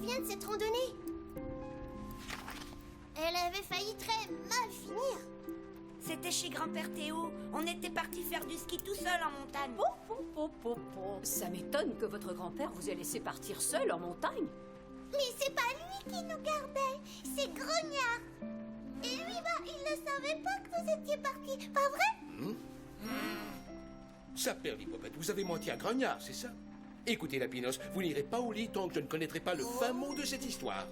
souviens de cette randonnée? Elle avait failli très mal finir. C'était chez grand-père Théo. On était partis faire du ski tout seul en montagne. Ça m'étonne que votre grand-père vous ait laissé partir seul en montagne. Mais c'est pas lui qui nous gardait, c'est Grognard. Et lui, il ne savait pas que vous étiez partis, pas vrai? Ça, Père Lipopette, vous avez menti à Grognard, c'est ça? Écoutez, Lapinos, vous n'irez pas au lit tant que je ne connaîtrai pas le fin mot de cette histoire.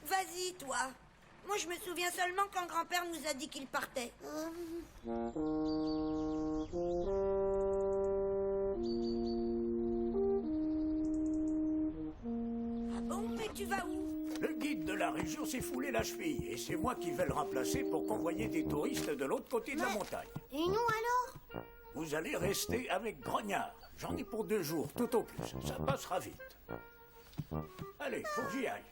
Vas-y, toi. Moi, je me souviens seulement quand grand-père nous a dit qu'il partait. Ah bon, mais tu vas où? Le guide de la région s'est foulé la cheville et c'est moi qui vais le remplacer pour convoyer des touristes de l'autre côté de la montagne. Et nous alors? Vous allez rester avec Grognard. J'en ai pour 2 jours, tout au plus. Ça passera vite. Allez, faut que j'y aille.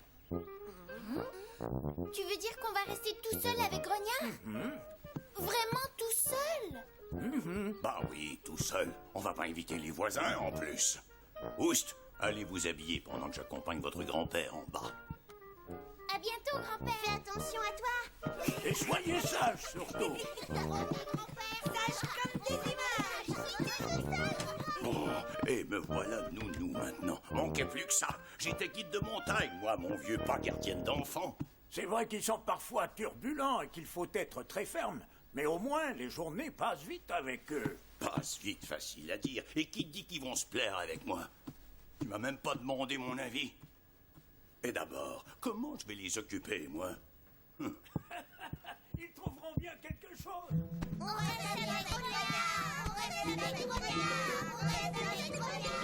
Tu veux dire qu'on va rester tout seul avec Grognard? Vraiment tout seul? Bah oui, tout seul. On va pas inviter les voisins en plus. Oust, allez vous habiller pendant que j'accompagne votre grand-père en bas. À bientôt, grand-père. Fais attention à toi. Et soyez sages surtout. Sage comme des images. Oh, et me voilà nounou maintenant. Manquait plus que ça. J'étais guide de montagne, moi, mon vieux, pas gardienne d'enfants. C'est vrai qu'ils sont parfois turbulents et qu'il faut être très ferme. Mais au moins, les journées passent vite avec eux. Passe vite, facile à dire. Et qui dit qu'ils vont se plaire avec moi? Tu m'as même pas demandé mon avis. Et d'abord, comment je vais les occuper, moi? Ils trouveront bien quelque chose. On reste avec Grognard. On reste avec Grognard. On reste avec Grognard.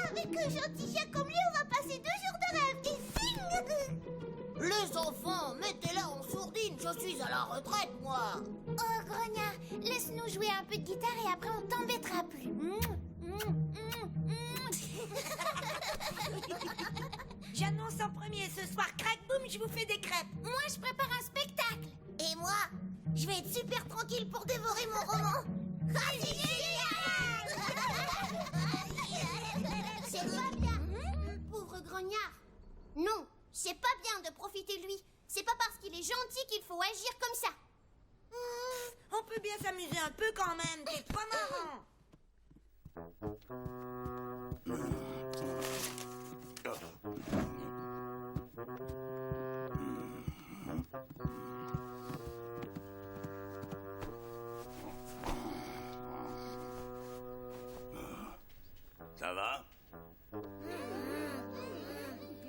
Avec un gentil chien comme lui, on va passer 2 jours de rêve. Et zing! Les enfants, mettez-la en sourdine, je suis à la retraite, moi. Oh, Grognard, laisse-nous jouer un peu de guitare et après on t'embêtera plus. J'annonce en premier ce soir, crac boum, je vous fais des crêpes. Moi, je prépare un spectacle. Et moi, je vais être super tranquille pour dévorer mon roman. Ah, c'est génial! C'est pas bien. Pauvre Grognard. Non, c'est pas bien de profiter de lui. C'est pas parce qu'il est gentil qu'il faut agir comme ça. On peut bien s'amuser un peu quand même, t'es pas marrant. Ça va?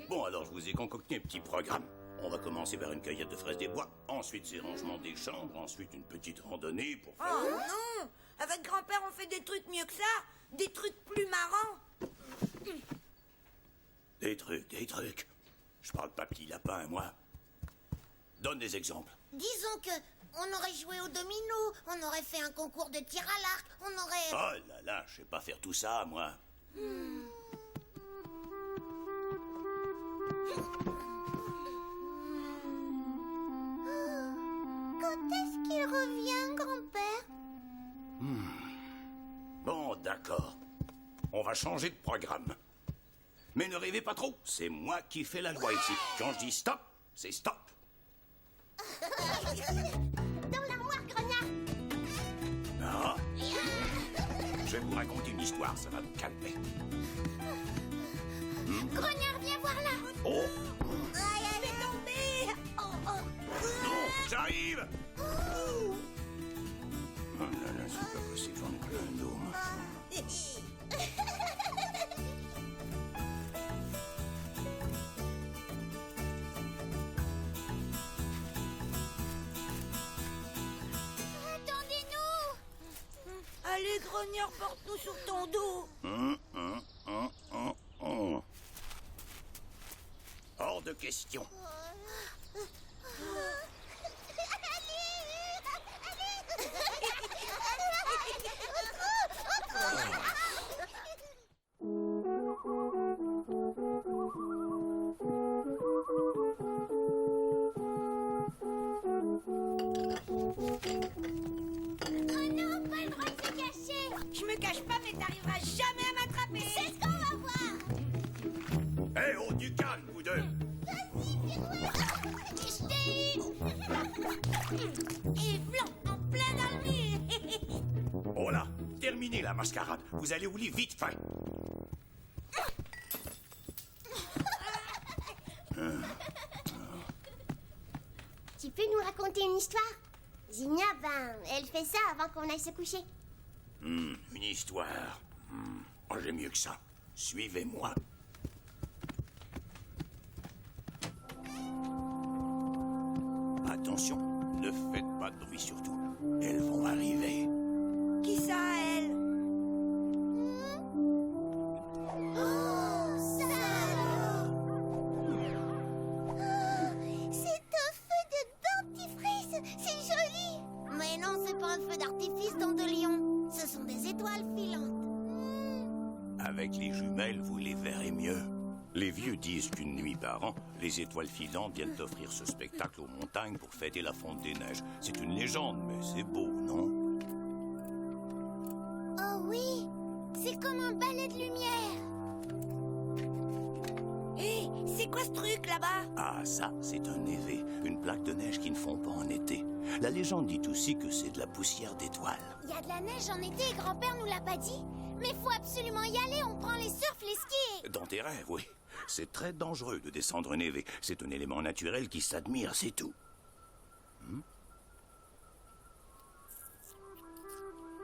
Bon, alors je vous ai concocté un petit programme. On va commencer par une cueillette de fraises des bois, ensuite c'est rangement des chambres, ensuite une petite randonnée pour faire... Oh non! Avec grand-père, on fait des trucs mieux que ça. Des trucs plus marrants. Des trucs. Je parle pas petit lapin, moi. Donne des exemples. Disons que on aurait joué au domino, on aurait fait un concours de tir à l'arc, on aurait... Oh là là, je sais pas faire tout ça, moi. Quand est-ce qu'il revient, grand-père? Bon, d'accord. On va changer de programme. Mais ne rêvez pas trop, c'est moi qui fais la loi ici. Quand je dis stop, c'est stop. Dans l'armoire, Grognard. Ah. Je vais vous raconter une histoire, ça va vous calmer. Grognard, viens voir là. Oh, Fais tomber. non, j'arrive. Oh là là, c'est pas possible, j'en ai plein le dos, moi. Attendez-nous. Allez, Grognard, porte-nous sur ton dos. Hors de question. n'arriveras jamais à m'attraper. C'est ce qu'on va voir. Eh, oh, du calme, vous deux. Je t'ai eu. Et blanc, en plein dans le mur. Oh là, terminez la mascarade. Vous allez au lit vite fait. Tu peux nous raconter une histoire? Zinnia, elle fait ça avant qu'on aille se coucher. Une histoire. Oh, j'ai mieux que ça. Suivez-moi. Attention, ne faites pas de bruit surtout. Elles vont arriver. Qui ça, elle? C'est un feu de dentifrice. C'est joli. Mais non, c'est pas un feu d'artifice dans de Lion. Ce sont des étoiles filantes. Avec les jumelles, vous les verrez mieux. Les vieux disent qu'une nuit par an, les étoiles filantes viennent offrir ce spectacle aux montagnes pour fêter la fonte des neiges. C'est une légende, mais c'est beau, non? Oh oui, c'est comme un balai de lumière. Hé, c'est quoi ce truc là-bas? Ah, ça, c'est un névé, une plaque de neige qui ne fond pas en été. La légende dit aussi que c'est de la poussière d'étoiles. Il y a de la neige en été et grand-père nous l'a pas dit. Mais faut absolument y aller, on prend les surfs, les skis. Dans tes rêves, oui. C'est très dangereux de descendre un névé. C'est un élément naturel qui s'admire, c'est tout.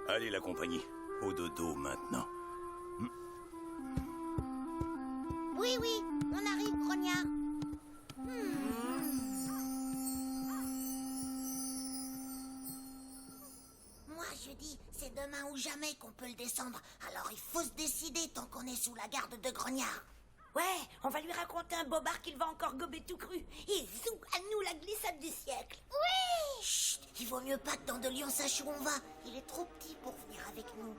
Allez, la compagnie. Au dodo maintenant. Oui, oui, on arrive, grognard. Moi, je dis, c'est demain ou jamais qu'on peut le descendre. Alors il faut se décider tant qu'on est sous la garde de grognard. Ouais, on va lui raconter un bobard qu'il va encore gober tout cru. Et zou, à nous la glissade du siècle. Oui! Chut, Il vaut mieux pas que Dandelion sache où on va. Il est trop petit pour venir avec nous.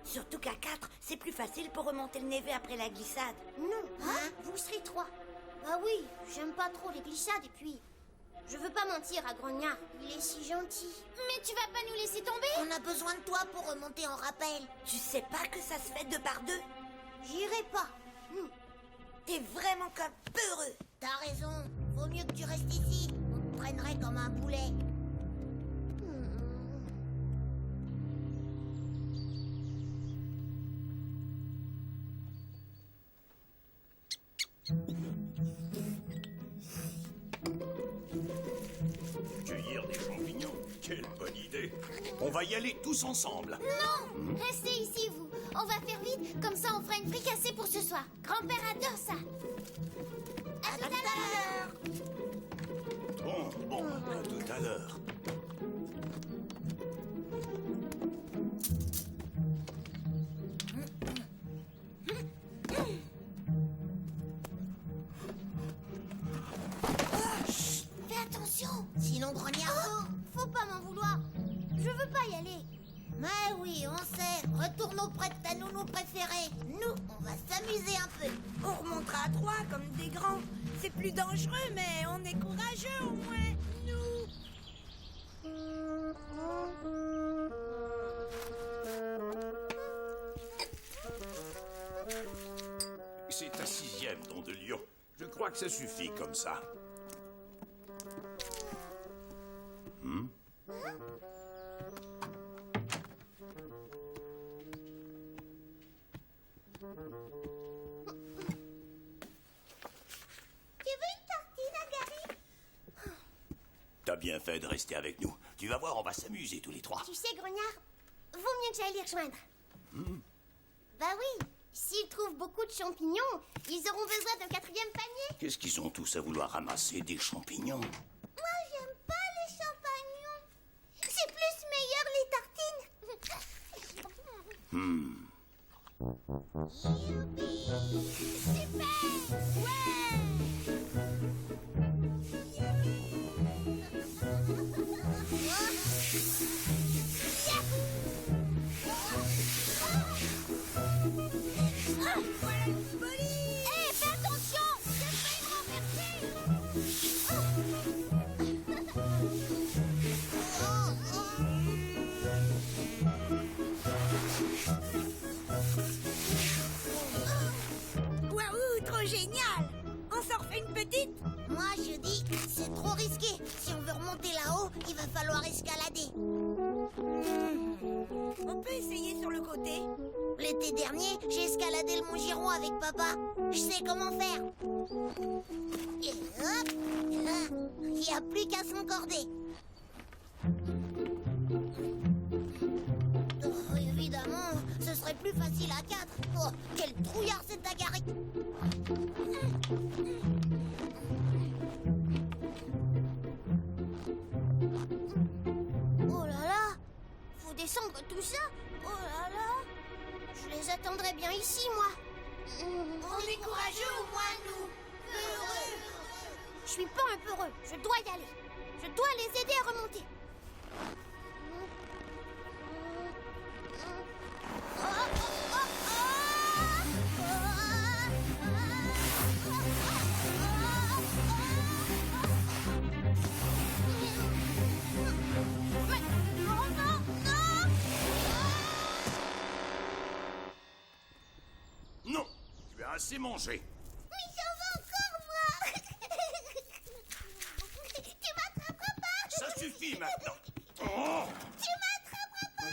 surtout qu'à 4, c'est plus facile pour remonter le névé après la glissade. Non, hein? Vous serez 3. Bah oui, j'aime pas trop les glissades et puis... Je veux pas mentir à Grognard, il est si gentil. Mais tu vas pas nous laisser tomber? On a besoin de toi pour remonter en rappel. Tu sais pas que ça se fait 2 par 2? J'irai pas. T'es vraiment qu'un peureux. T'as raison, vaut mieux que tu restes ici. On te prendrait comme un boulet. Cueillir des champignons, quelle bonne idée. On va y aller tous ensemble. Non! Restez ici, vous. On va faire vite, comme ça on fera une fricassée pour ce soir. Grand-père adore ça. À tout à l'heure! Bon, à tout à l'heure. Fais attention, sinon Grognard... faut pas m'en vouloir. Je veux pas y aller. Mais oui, on sait. Retourne auprès de ta nounou préférée. Nous, on va s'amuser un peu. On remontera à 3 comme des grands. C'est plus dangereux, mais on est courageux au moins, nous. C'est ta 6e, don de lion. Je crois que ça suffit comme ça. Tu veux une tartine, Agari? T'as bien fait de rester avec nous. Tu vas voir, on va s'amuser tous les 3. Tu sais, Grognard, vaut mieux que j'aille les rejoindre. Bah oui, s'ils trouvent beaucoup de champignons, ils auront besoin d'un 4e panier. Qu'est-ce qu'ils ont tous à vouloir ramasser des champignons? Moi, j'aime pas les champignons. C'est plus meilleur les tartines. Youpi! Super! Voilà une folie. Hé, fais attention! C'est pas une renversée! va falloir escalader. On peut essayer sur le côté. L'été dernier, j'ai escaladé le mont Giron avec papa. Je sais comment faire. Et hop, il n'y a plus qu'à s'encorder. Oh, évidemment, ce serait plus facile à 4. Oh, quel trouillard cet agaré. Oh là là, faut descendre tout ça. Oh là là, je les attendrai bien ici, moi. On est courageux au moins, nous. Heureux. Je suis pas un peureux, je dois y aller. Je dois les aider à remonter. Non, tu as assez mangé. Mais j'en veux encore, moi. Tu m'attraperas pas. Ça suffit maintenant. Oh. Tu m'attraperas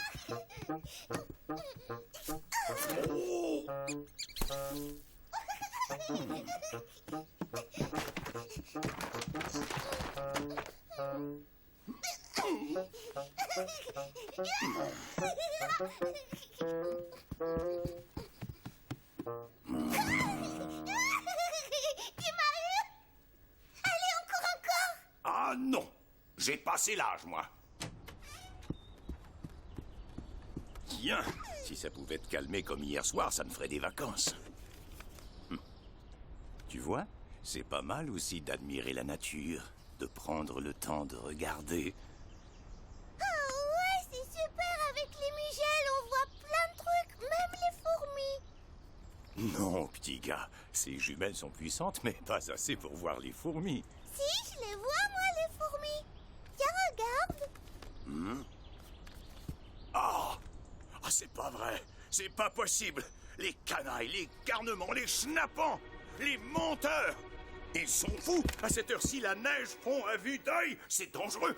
Tu m'as eu. Allez, encore. Ah non, j'ai passé l'âge, moi. Tiens, si ça pouvait te calmer comme hier soir, ça me ferait des vacances. Tu vois, c'est pas mal aussi d'admirer la nature, de prendre le temps de regarder. Oh ouais, c'est super avec les migelles, on voit plein de trucs, même les fourmis. Non, petit gars, ces jumelles sont puissantes, mais pas assez pour voir les fourmis. Si, je les vois, moi, les fourmis. Tiens, regarde. Ah, c'est pas vrai, c'est pas possible. Les canailles, les garnements, les schnappants, les menteurs. Ils sont fous. À cette heure-ci, la neige fond à vue d'œil. C'est dangereux.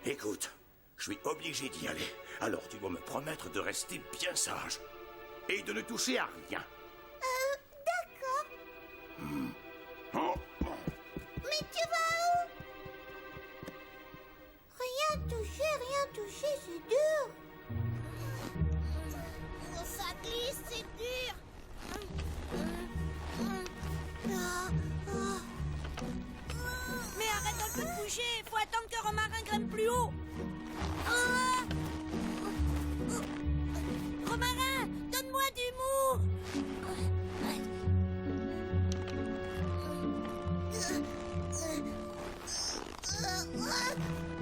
Écoute, je suis obligé d'y aller. Alors tu dois me promettre de rester bien sage et de ne toucher à rien. D'accord. Mais tu vas où? Rien toucher, c'est dur. Oh, ça glisse, c'est dur. Mais arrête un peu de bouger. Faut attendre que Romarin grimpe plus haut. Romarin, donne-moi du mou.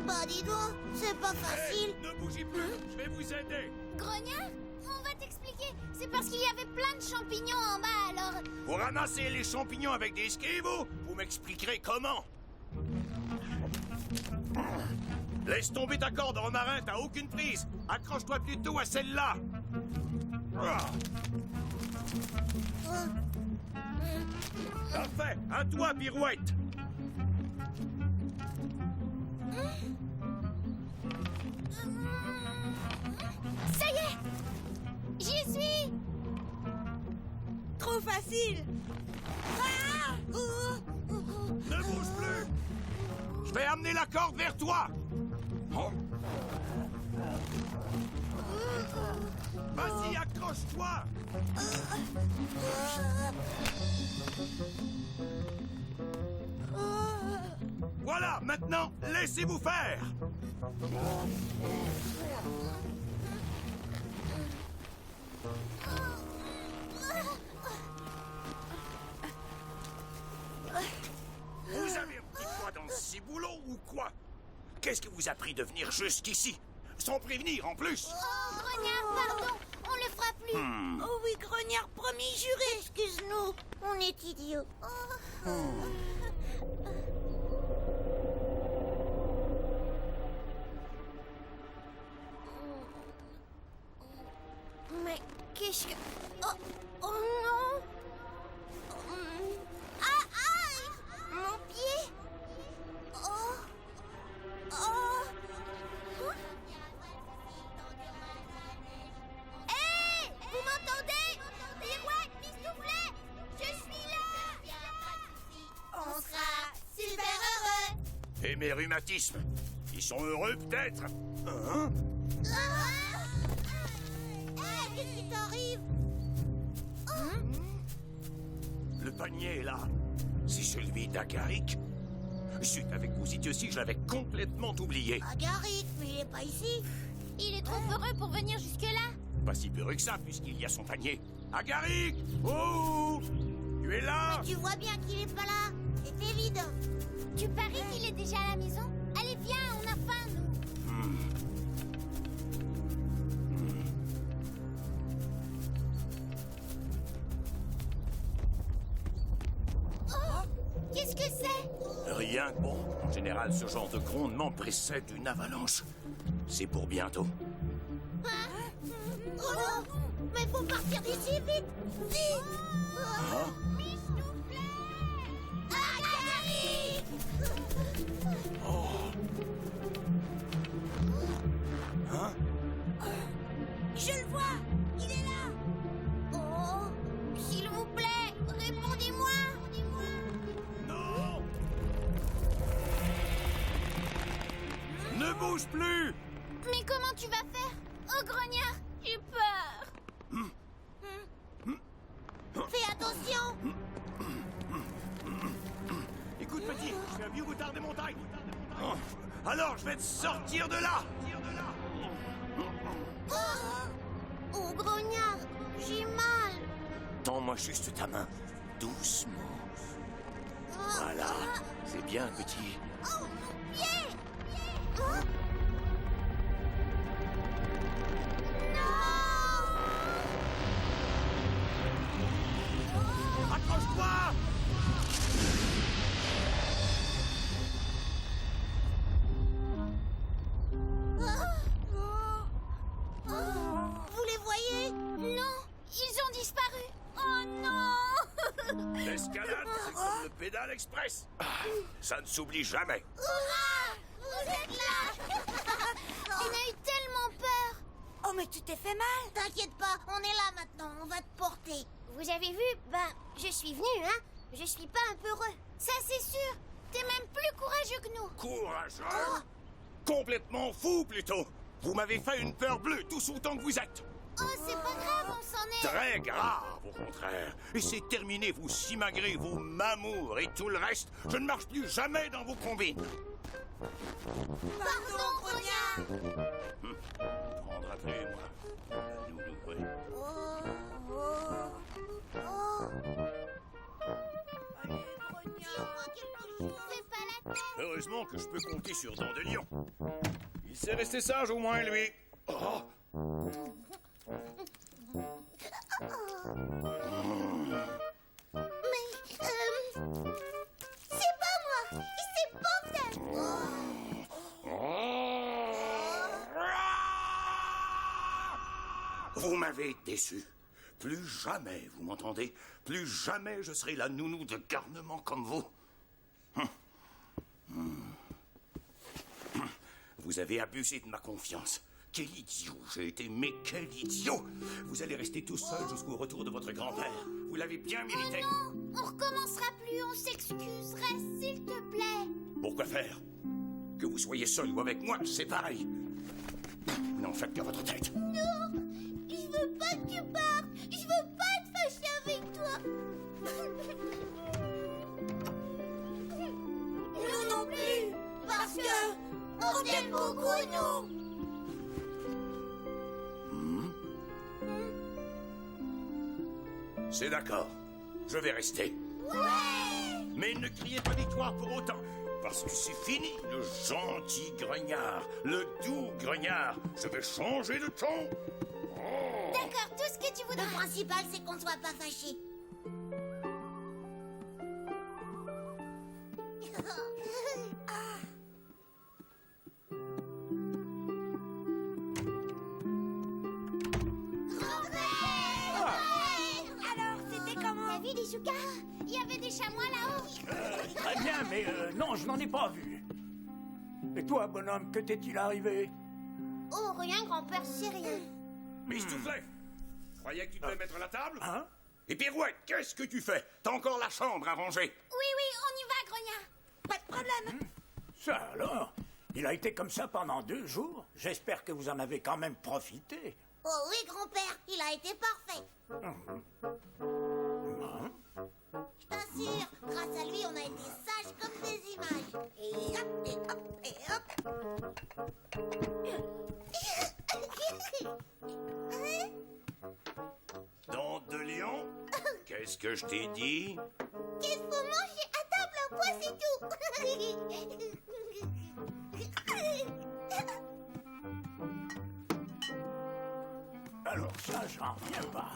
Bah dis donc, c'est pas facile. Ne bougez plus, je vais vous aider. Grognard, on va t'expliquer. C'est parce qu'il y avait plein de champignons en bas, alors... Vous ramassez les champignons avec des skis, vous m'expliquerez comment. Laisse tomber ta corde, Romarin, t'as aucune prise. Accroche-toi plutôt à celle-là. Parfait, à toi, Pirouette. Ça y est, j'y suis. Trop facile. Ne bouge plus. Je vais amener la corde vers toi. Oh. Vas-y, accroche-toi. Voilà, maintenant, laissez-vous faire. Vous avez un petit doigt dans ce ciboulot ou quoi? Qu'est-ce qui vous a pris de venir jusqu'ici? Sans prévenir, en plus. Oh, Grognard, pardon, on le fera plus. Oh oui, Grognard, promis, juré. Excuse-nous, on est idiots. Mais qu'est-ce que... Oh, oh non. Ah, et mes rhumatismes. Ils sont heureux, peut-être? Hein? Qu'est-ce qui t'arrive? Le panier, là, c'est celui d'Agaric. Zut, avec vous aussi, je l'avais complètement oublié. Agaric, mais il est pas ici. Il est trop heureux pour venir jusque-là. Pas si peureux que ça, puisqu'il y a son panier. Agaric! Oh! Tu es là? Tu vois bien qu'il est pas là. C'est évident. Tu paries qu'il est déjà à la maison? Allez, viens, on a faim, nous. Qu'est-ce que c'est? Rien que bon. En général, ce genre de grondement précède une avalanche. C'est pour bientôt. Oh non! Mais faut partir d'ici vite! Vite! Agaric! Je le vois! Il est là! Oh! S'il vous plaît, répondez-moi! Non! Ne bouge plus! Mais comment tu vas faire? Oh, grognard, j'ai peur. Fais attention! Écoute, petit, je suis un vieux routard des montagnes. Alors, je vais te sortir de là! Oh, grognard, j'ai mal! Tends-moi juste ta main. Doucement. Voilà. C'est bien, petit. Oh, mon pied! Accroche-toi! Vous les voyez? Non, ils ont disparu. Oh non. L'escalade, c'est comme le pédale express. Ça ne s'oublie jamais. Vous êtes là. On a eu tellement peur. Oh, mais tu t'es fait mal. T'inquiète pas, on est là maintenant, on va te porter. Vous avez vu? Ben, je suis venue, hein. Je suis pas un peu heureux. Ça, c'est sûr. T'es même plus courageux que nous. Courageux? Complètement fou, plutôt. Vous m'avez fait une peur bleue, tous autant que vous êtes. Oh, c'est pas grave, on s'en est... Très grave, au contraire. Et c'est terminé, vous simagrées, vos mamours et tout le reste. Je ne marche plus jamais dans vos combines. Pardon, grognard! Prendra plus, moi. Loulou, oui. Fais pas la tête. Heureusement que je peux compter sur Dent de Lion. Il s'est resté sage au moins, lui. Oh. Mais, c'est pas moi! C'est pas Vous m'avez déçu. Plus jamais, vous m'entendez? Plus jamais je serai la nounou de garnement comme vous. Vous avez abusé de ma confiance. Quel idiot j'ai été, mais quel idiot! Vous allez rester tout seul jusqu'au retour de votre grand-père. Vous l'avez bien mérité. On recommencera plus, on s'excuse. Reste, s'il te plaît. Pourquoi faire? Que vous soyez seul ou avec moi, c'est pareil. Vous n'en faites qu'à votre tête. Non, je veux pas que tu partes. Je veux pas être fâchée avec toi. Nous non plus! Parce que on t'aime beaucoup, nous! C'est d'accord. Je vais rester. Ouais! Mais ne criez pas victoire pour autant. Parce que c'est fini, le gentil grognard. Le doux grognard. Je vais changer de ton. Oh. D'accord, tout ce que tu voudras. Le principal, c'est qu'on soit pas fâchés. Alors, c'était comment? T'as vu des choucas? Il y avait des chamois là-haut. Très bien, mais non, je n'en ai pas vu. Et toi, bonhomme, que t'est-il arrivé? Oh, rien, grand-père, c'est rien. Miss Soufflet, croyais que tu devais mettre la table? Hein? Et Pirouette, qu'est-ce que tu fais? T'as encore la chambre à ranger. Oui, on y va, grognard. Pas de problème. Ça alors? Il a été comme ça pendant 2 jours? J'espère que vous en avez quand même profité. Oh oui, grand-père, il a été parfait. Je t'assure, grâce à lui, on a été sages comme des images. Et hop, et hop, et hop. Dents de lion? Qu'est-ce que je t'ai dit? Qu'il faut manger à table un pois, c'est tout. Alors ça, j'en reviens pas.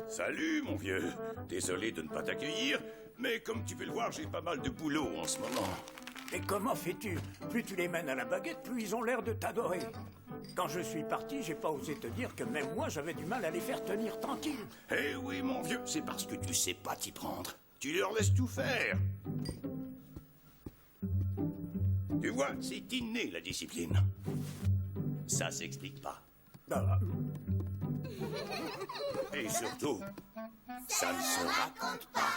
Salut, mon vieux. Désolé de ne pas t'accueillir, mais comme tu peux le voir, j'ai pas mal de boulot en ce moment. Et comment fais-tu? Plus tu les mènes à la baguette, plus ils ont l'air de t'adorer. Quand je suis parti, j'ai pas osé te dire que même moi, j'avais du mal à les faire tenir tranquilles. Eh oui, mon vieux, c'est parce que tu sais pas t'y prendre. Tu leur laisses tout faire. Tu vois, c'est inné, la discipline. Ça s'explique pas. Ah, Et surtout, ça ne se raconte pas.